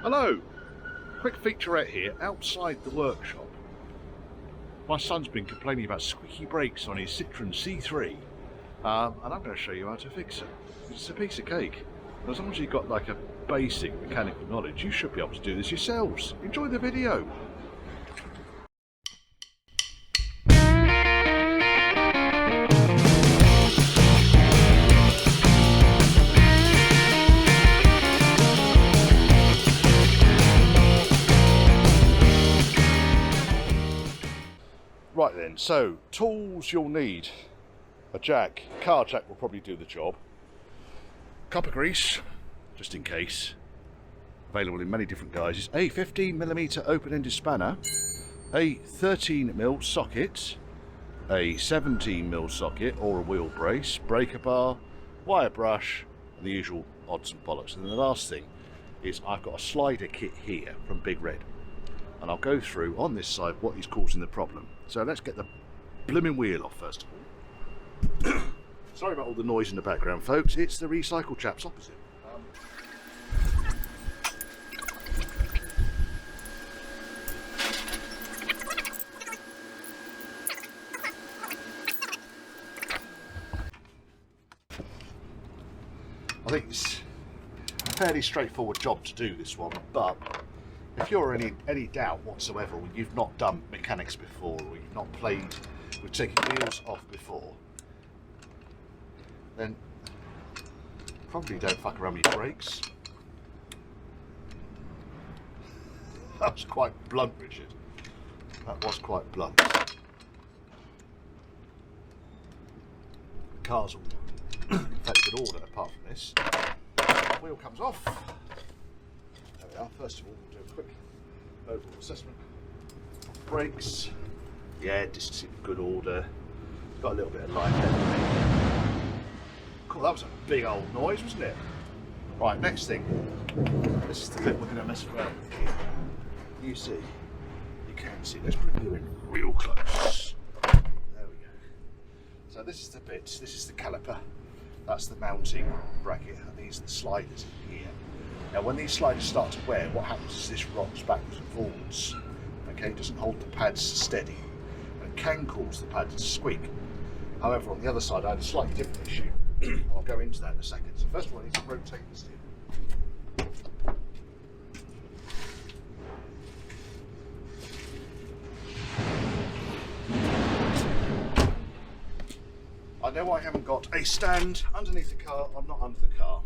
Hello, quick featurette here outside the workshop. My son's been complaining about squeaky brakes on his Citroen C3 and I'm going to show you how to fix it. It's a piece of cake. As long as you've got like a basic mechanical knowledge, you should be able to do this yourselves. Enjoy the video. Right then, so tools you'll need: a jack, car jack will probably do the job, copper grease, just in case, available in many different guises, a 15mm open-ended spanner, a 13mm socket, a 17mm socket or a wheel brace, breaker bar, wire brush, and the usual odds and bollocks. And then the last thing is I've got a slider kit here from Big Red. And I'll go through on this side what is causing the problem. So let's get the blooming wheel off first of all. Sorry about all the noise in the background, folks. It's the recycle chaps opposite. I think it's a fairly straightforward job to do, this one, but if you're in any doubt whatsoever, or you've not done mechanics before, or you've not played with taking wheels off before, then probably don't fuck around with your brakes. That was quite blunt, Richard. That was quite blunt. The car's all in fairly good order apart from this. The wheel comes off. There we are. First of all, we'll do a quick overall assessment. Brakes, yeah, just in good order. It's got a little bit of life there. Cool, that was a big old noise, wasn't it? Right, next thing. This is the bit we're going to mess around with here. You see, you can see. Let's bring you in real close. There we go. So this is the bits. This is the caliper. That's the mounting bracket, and these are the sliders in here. Now when these sliders start to wear, what happens is this rocks backwards and forwards. Okay, it doesn't hold the pads steady, and it can cause the pads to squeak. However, on the other side I had a slightly different issue. I'll go into that in a second. So first of all I need to rotate this here. I know I haven't got a stand underneath the car. I'm not under the car.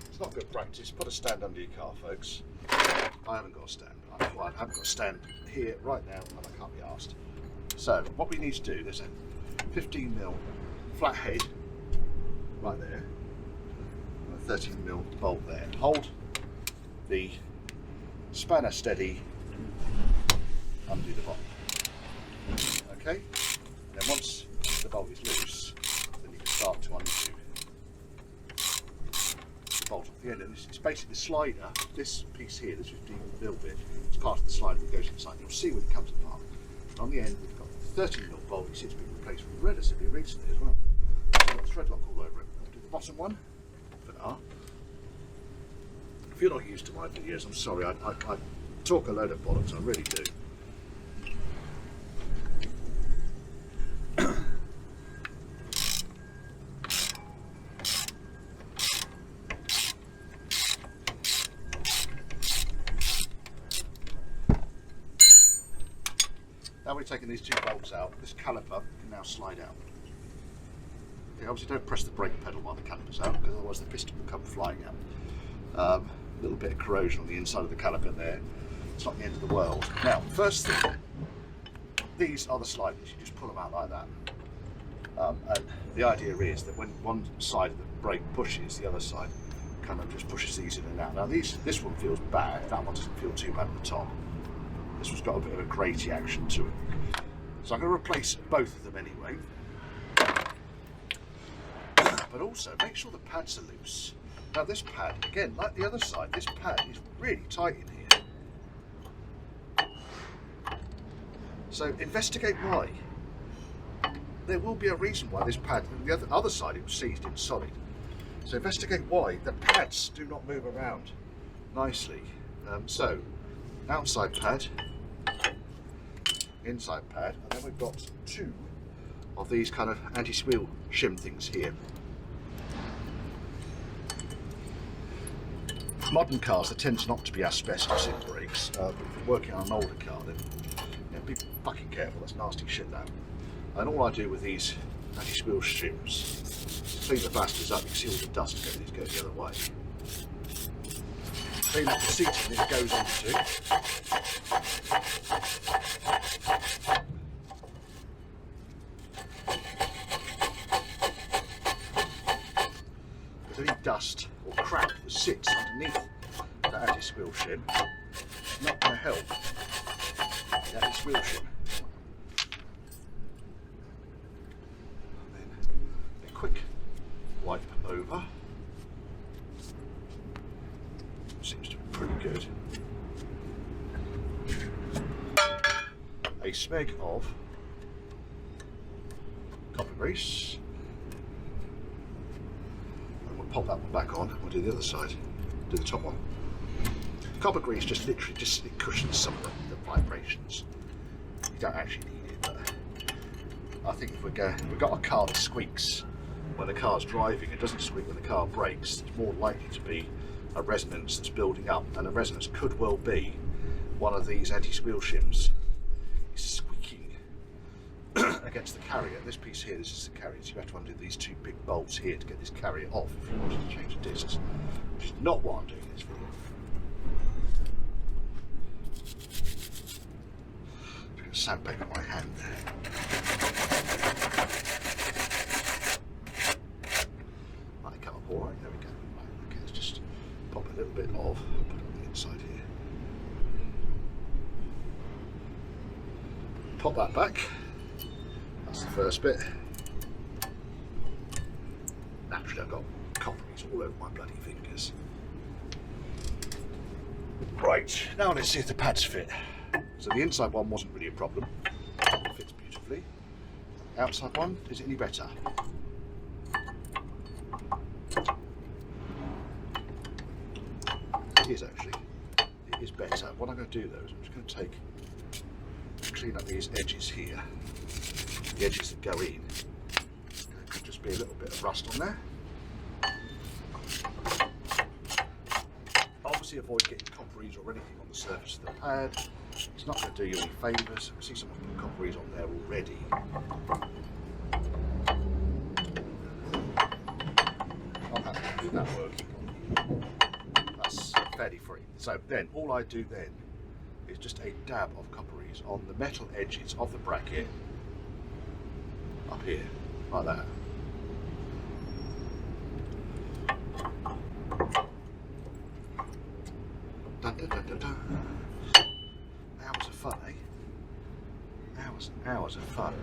It's not good practice. Put a stand under your car, folks. I haven't got a stand. I haven't got a stand here right now, and I can't be asked. So what we need to do, there's a 15mm flat head right there, and a 13mm bolt there. Hold the spanner steady, undo the bolt. Okay? Then once the bolt is loose, then you can start to undo the bolt off the end. And it's basically the slider. This piece here, this 15mm bit, is part of the slider that goes inside. You'll see when it comes apart. On the end, we've got the 13mm bolt, which has been replaced relatively recently as well. So we've got thread lock all over it. I'll do the bottom one for now. If you're not used to my videos, I'm sorry. I talk a load of bollocks, I really do. Now we've taken these two bolts out, this caliper can now slide out. Okay, obviously don't press the brake pedal while the caliper's out, because otherwise the piston will come flying out. A little bit of corrosion on the inside of the caliper there. It's not the end of the world. Now, first thing, these are the sliders. You just pull them out like that. And the idea is that when one side of the brake pushes, the other side kind of just pushes these in and out. Now this one feels bad, that one doesn't feel too bad at the top. This one's got a bit of a grating action to it. So I'm going to replace both of them anyway. But also make sure the pads are loose. Now this pad, again, like the other side, this pad is really tight in here. So investigate why. There will be a reason why this pad, and the other side it was seized in solid. So investigate why the pads do not move around nicely. So, outside pad, inside pad, and then we've got two of these kind of anti-squeal shim things here. Modern cars, there tends not to be asbestos in brakes, but if you're working on an older car, then be fucking careful, that's nasty shit that. And all I do with these anti-squeal shims, clean the bastards up, you can see all the dust go the other way. Clean up the seating it goes onto. If there's any dust or crap that sits underneath the anti-squeal shim, it's not going to help the anti-squeal shim. And then a quick wipe over. Seems to be pretty good. A smeg of copper grease. And we'll pop that one back on. We'll do the other side. Do the top one. Copper grease just literally it cushions some of the vibrations. You don't actually need it, but I think if we've got a car that squeaks when the car's driving, it doesn't squeak when the car brakes, it's more likely to be a resonance that's building up, and a resonance could well be one of these anti-squeal shims is squeaking against the carrier. This piece here, this is the carrier, so you have to undo these two big bolts here to get this carrier off if you want to change the discs, which is not what I'm doing this video. I'm going to sandpaper my hand there. Might come up alright, there we go. Right, okay, let's just pop a little bit of, I'll put it on the inside here. Pop that back. That's the first bit. Naturally I've got copperies all over my bloody fingers. Right, now let's see if the pads fit. So the inside one wasn't really a problem. It fits beautifully. Outside one, is it any better? It is actually. It is better. What I'm going to do though is I'm just going to clean up these edges here. The edges that go in. There could just be a little bit of rust on there. Obviously avoid getting copperies or anything on the surface of the pad. It's not going to do you any favours. I see someone put copperies on there already. I'm happy to do that working. That's fairly free. So then all I do then is just a dab of copperies on the metal edges of the bracket up here, like that. Dun, dun, dun, dun, dun. Hours of fun, eh? Hours and hours of fun.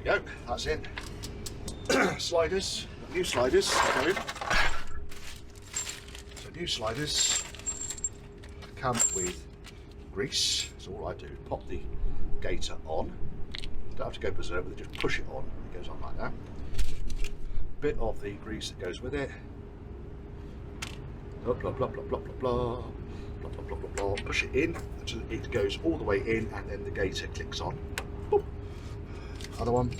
There we go, that's it. Sliders, new sliders, go in. So new sliders come with grease. So all I do, pop the gator on. Don't have to go berserk with it, just push it on. It goes on like that. Bit of the grease that goes with it. Blah blah blah blah blah blah blah blah blah blah blah blah. Push it in until it goes all the way in, and then the gator clicks on. Boop. Other one.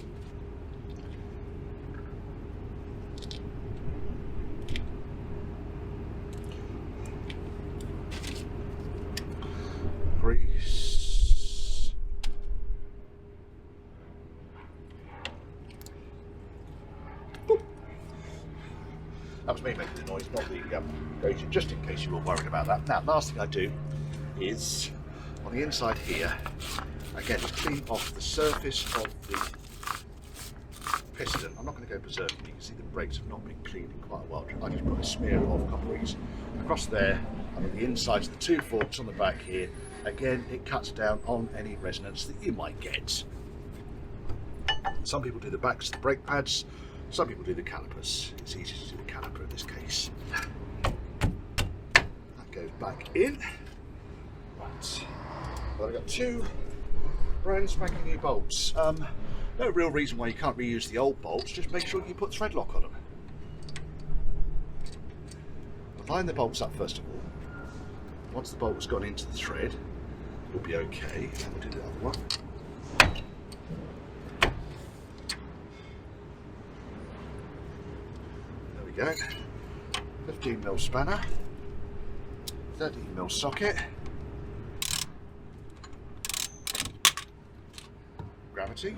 Grease. Boop. That was me making the noise, not the gator, just in case you were worried about that. Now, last thing I do is on the inside here, again, clean off the surface of the piston. I'm not going to go berserk. You can see the brakes have not been cleaned in quite a while. I just put a smear of copperies across there, and on the insides of the two forks on the back here. Again, it cuts down on any resonance that you might get. Some people do the backs of the brake pads, some people do the calipers. It's easy to do the caliper in this case. That goes back in. Right, well, I've got two brand spanking new bolts. No real reason why you can't reuse the old bolts, just make sure you put thread lock on them. Line the bolts up first of all. Once the bolt has gone into the thread, you'll be okay, and we'll do the other one. There we go. 15mm spanner, 13mm socket, gravity.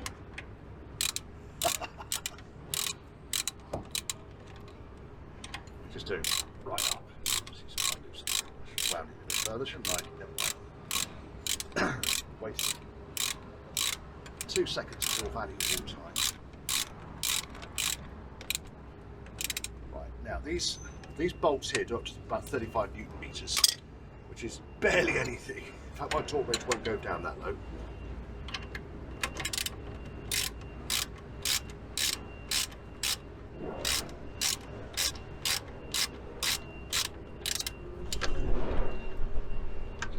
Just do it right up. Wound it a bit further, shouldn't I? Never mind. Wasting 2 seconds of your valuable time. Right, now these bolts here do up to about 35 Newton meters, which is barely anything. In fact, my torque wrench won't go down that low.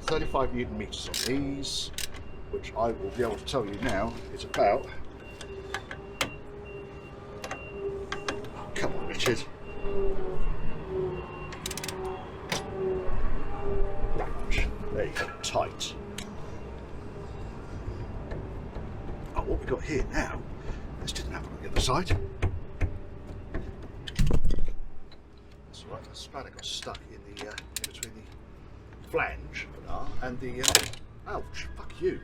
So 35 Newton meters on these, which I will be able to tell you now is about. Come on, Richard. There you go, tight. Oh, what we got here now, this didn't happen on the other side. That's right, the spanner got stuck in the in between the flange and the ouch, fuck you.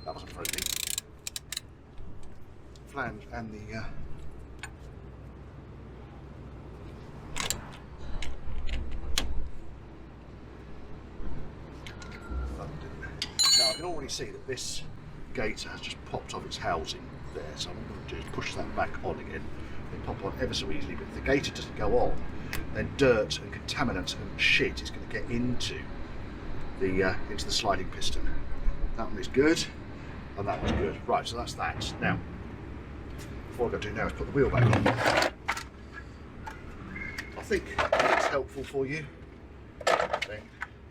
That wasn't friendly. Flange and the now I can already see that this gator has just popped off its housing there, so what I'm going to do is push that back on again. They pop on ever so easily, but if the gator doesn't go on, then dirt and contaminants and shit is going to get into the sliding piston. That one is good, and that was good. Right, so that's that. Now, what I've got to do now is put the wheel back on. I think it's helpful for you. Then,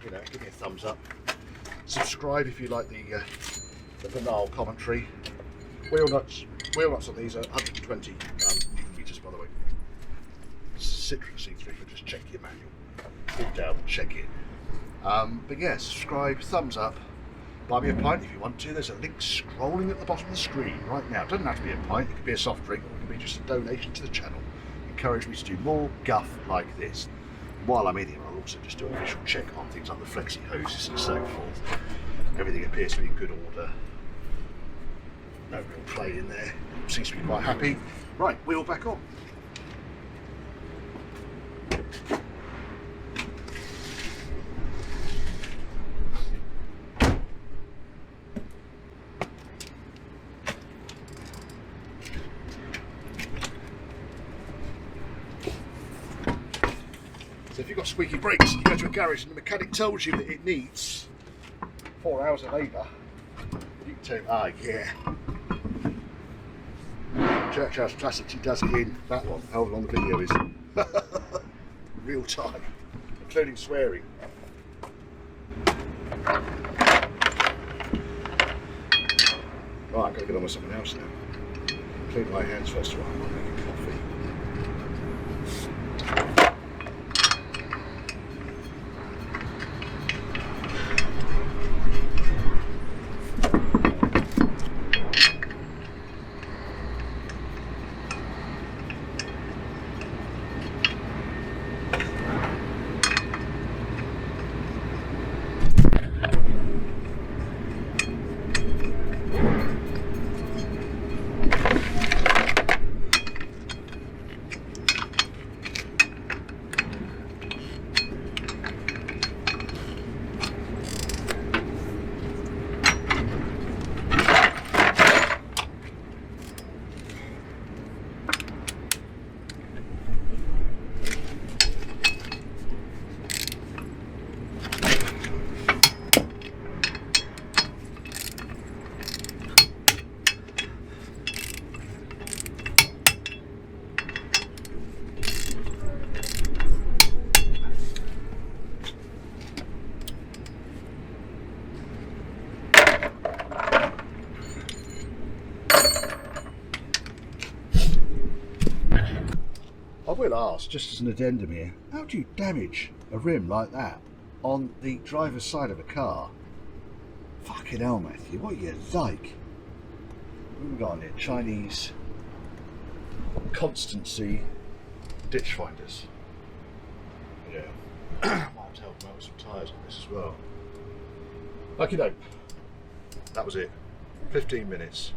you know, give me a thumbs up. Subscribe if you like the banal commentary. Wheel nuts on these are 120 Newton meters, by the way. Citroen C3, but just check your manual. Dig down, check it. But yeah, subscribe, thumbs up, buy me a pint if you want to. There's a link scrolling at the bottom of the screen right now. It doesn't have to be a pint, it could be a soft drink, or it could be just a donation to the channel. Encourage me to do more guff like this. While I'm in here, I'll also just do a visual check on things like the flexi hoses and so forth. Everything appears to be in good order. No real play in there. Seems to be quite happy. Right, wheel back on. So if you've got squeaky brakes, you go to a garage and the mechanic tells you that it needs 4 hours of labour, you can tell him, yeah. Church House Classics, he does it in that one, however long the video is. Real time, including swearing. Right, I've got to get on with something else now. Clean my hands first of all, I'm making coffee. I will ask, just as an addendum here, how do you damage a rim like that on the driver's side of a car? Fucking hell, Matthew, what are you like? What have we got on here? Chinese constancy ditch finders. Yeah. Might have to help them out with some tyres on this as well. Okay, no. That was it. 15 minutes.